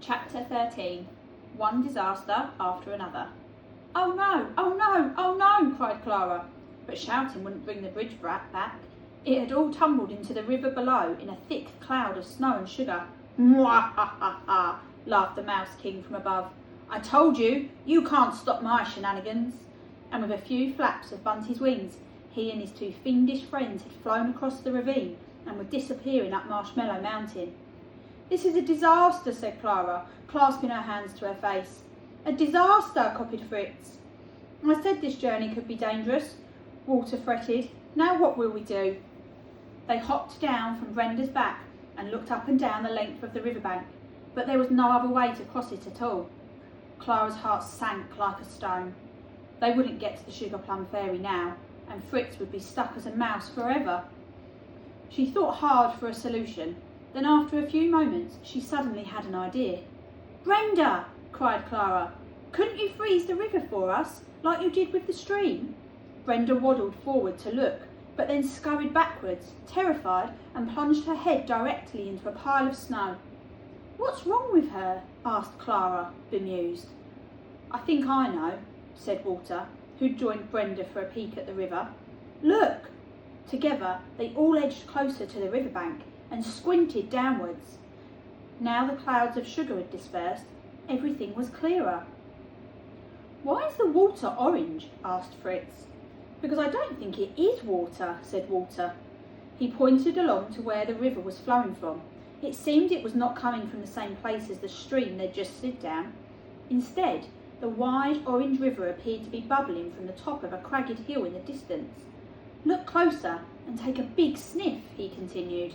Chapter 13. One disaster after another. "Oh no, oh no, oh no," cried Clara, but shouting wouldn't bring the bridge back. It had all tumbled into the river below in a thick cloud of snow and sugar. "Mwah-ha-ha-ha," laughed the Mouse King from above. "I told you, you can't stop my shenanigans." And with a few flaps of Bunty's wings, he and his two fiendish friends had flown across the ravine and were disappearing up Marshmallow Mountain. "This is a disaster," said Clara, clasping her hands to her face. "A disaster," copied Fritz. "I said this journey could be dangerous," Walter fretted. "Now what will we do?" They hopped down from Brenda's back and looked up and down the length of the riverbank, but there was no other way to cross it at all. Clara's heart sank like a stone. They wouldn't get to the Sugar Plum Fairy now, and Fritz would be stuck as a mouse forever. She thought hard for a solution. Then after a few moments she suddenly had an idea. "Brenda!" cried Clara. "Couldn't you freeze the river for us, like you did with the stream?" Brenda waddled forward to look, but then scurried backwards, terrified, and plunged her head directly into a pile of snow. "What's wrong with her?" asked Clara, bemused. "I think I know," said Walter, who'd joined Brenda for a peek at the river. "Look!" Together they all edged closer to the riverbank and squinted downwards. Now the clouds of sugar had dispersed, everything was clearer. "Why is the water orange?" asked Fritz. "Because I don't think it is water," said Walter. He pointed along to where the river was flowing from. It seemed it was not coming from the same place as the stream they'd just slid down. Instead, the wide orange river appeared to be bubbling from the top of a cragged hill in the distance. "Look closer and take a big sniff," he continued.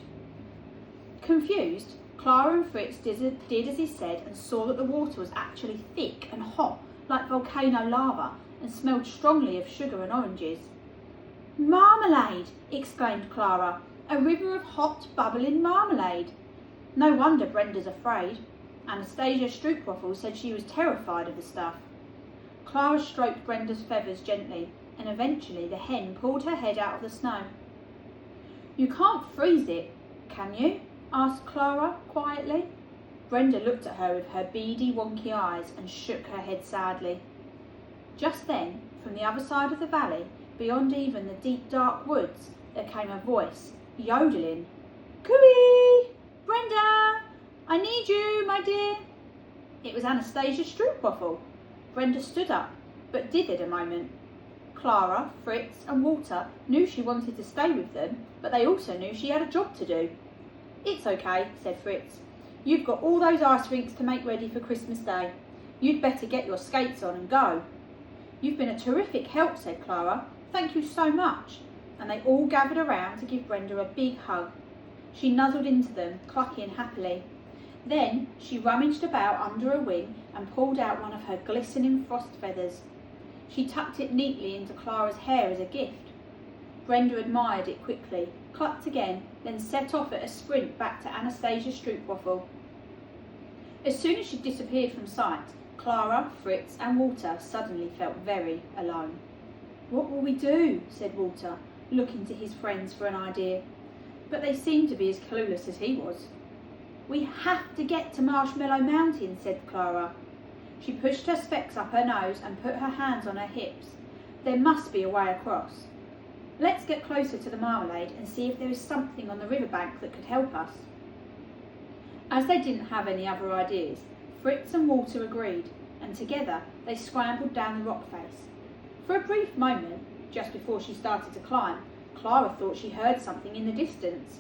Confused, Clara and Fritz did as he said and saw that the water was actually thick and hot like volcano lava and smelled strongly of sugar and oranges. "Marmalade!" exclaimed Clara. "A river of hot, bubbling marmalade." No wonder Brenda's afraid. Anastasia Stroopwafel said she was terrified of the stuff. Clara stroked Brenda's feathers gently, and eventually the hen pulled her head out of the snow. "You can't freeze it, can you?" asked Clara quietly. Brenda looked at her with her beady, wonky eyes and shook her head sadly. Just then, from the other side of the valley, beyond even the deep, dark woods, there came a voice, yodeling. "Cooey! Brenda! I need you, my dear!" It was Anastasia Stroopwafel. Brenda stood up, but dithered a moment. Clara, Fritz and Walter knew she wanted to stay with them, but they also knew she had a job to do. "It's okay," said Fritz. "You've got all those ice rinks to make ready for Christmas Day. You'd better get your skates on and go." "You've been a terrific help," said Clara. "Thank you so much." And they all gathered around to give Brenda a big hug. She nuzzled into them, clucking happily. Then she rummaged about under a wing and pulled out one of her glistening frost feathers. She tucked it neatly into Clara's hair as a gift. Brenda admired it quickly, clucked again, then set off at a sprint back to Anastasia Stroopwafel. As soon as she disappeared from sight, Clara, Fritz and Walter suddenly felt very alone. "What will we do?" said Walter, looking to his friends for an idea. But they seemed to be as clueless as he was. "We have to get to Marshmallow Mountain," said Clara. She pushed her specs up her nose and put her hands on her hips. "There must be a way across. Let's get closer to the marmalade and see if there is something on the riverbank that could help us." As they didn't have any other ideas, Fritz and Walter agreed, and together they scrambled down the rock face. For a brief moment, just before she started to climb, Clara thought she heard something in the distance.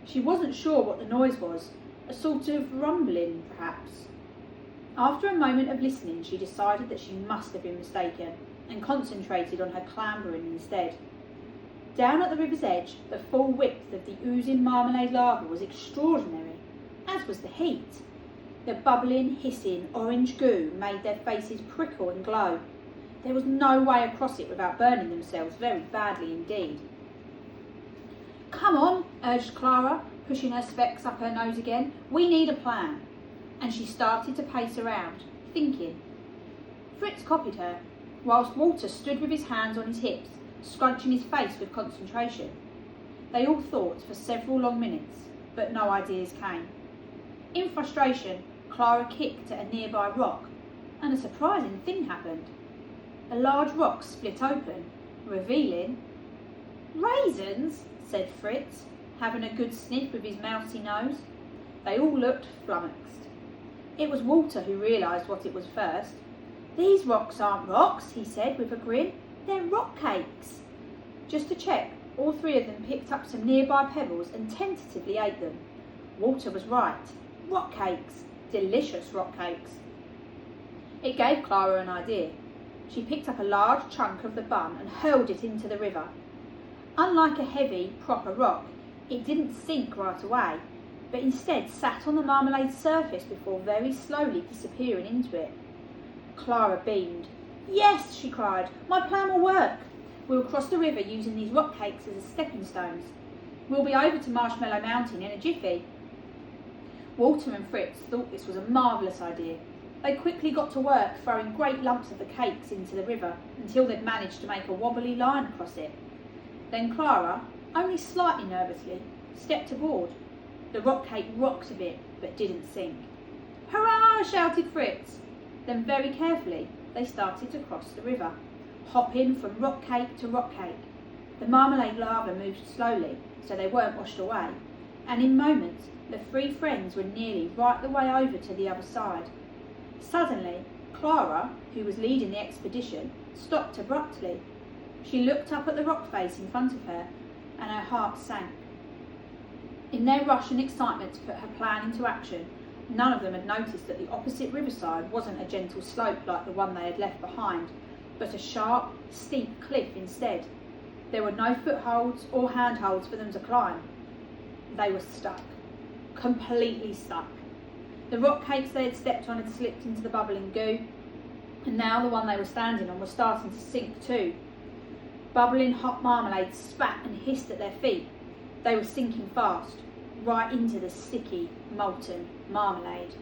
She wasn't sure what the noise was, a sort of rumbling, perhaps. After a moment of listening, she decided that she must have been mistaken, and concentrated on her clambering instead. Down at the river's edge, the full width of the oozing marmalade lava was extraordinary, as was the heat. The bubbling, hissing, orange goo made their faces prickle and glow. There was no way across it without burning themselves very badly indeed. "Come on," urged Clara, pushing her specs up her nose again. "We need a plan." And she started to pace around, thinking. Fritz copied her, whilst Walter stood with his hands on his hips, scrunching his face with concentration. They all thought for several long minutes, but no ideas came. In frustration, Clara kicked at a nearby rock, and a surprising thing happened. A large rock split open, revealing raisins, said Fritz, having a good sniff with his mousy nose. They all looked flummoxed. It was Walter who realised what it was first. These rocks aren't rocks, he said with a grin. They're rock cakes. Just to check, all three of them picked up some nearby pebbles and tentatively ate them. Walter was right. Rock cakes. Delicious rock cakes. It gave Clara an idea. She picked up a large chunk of the bun and hurled it into the river. Unlike a heavy, proper rock, it didn't sink right away, but instead sat on the marmalade surface before very slowly disappearing into it. Clara beamed. Yes, she cried, my plan will work. We'll cross the river using these rock cakes as stepping stones. We'll be over to Marshmallow Mountain in a jiffy. Walter and Fritz thought this was a marvellous idea. They quickly got to work throwing great lumps of the cakes into the river until they'd managed to make a wobbly line across it. Then Clara, only slightly nervously, stepped aboard. The rock cake rocked a bit, but didn't sink. Hurrah! Shouted Fritz. Then very carefully they started to cross the river, hopping from rock cake to rock cake. The marmalade lava moved slowly, so they weren't washed away, and in moments the three friends were nearly right the way over to the other side. Suddenly, Clara, who was leading the expedition, stopped abruptly. She looked up at the rock face in front of her, and her heart sank. In their rush and excitement to put her plan into action, none of them had noticed that the opposite riverside wasn't a gentle slope like the one they had left behind, but a sharp, steep cliff instead. There were no footholds or handholds for them to climb. They were stuck. Completely stuck. The rock cakes they had stepped on had slipped into the bubbling goo, and now the one they were standing on was starting to sink too. Bubbling hot marmalade spat and hissed at their feet. They were sinking fast, right into the sticky, molten marmalade.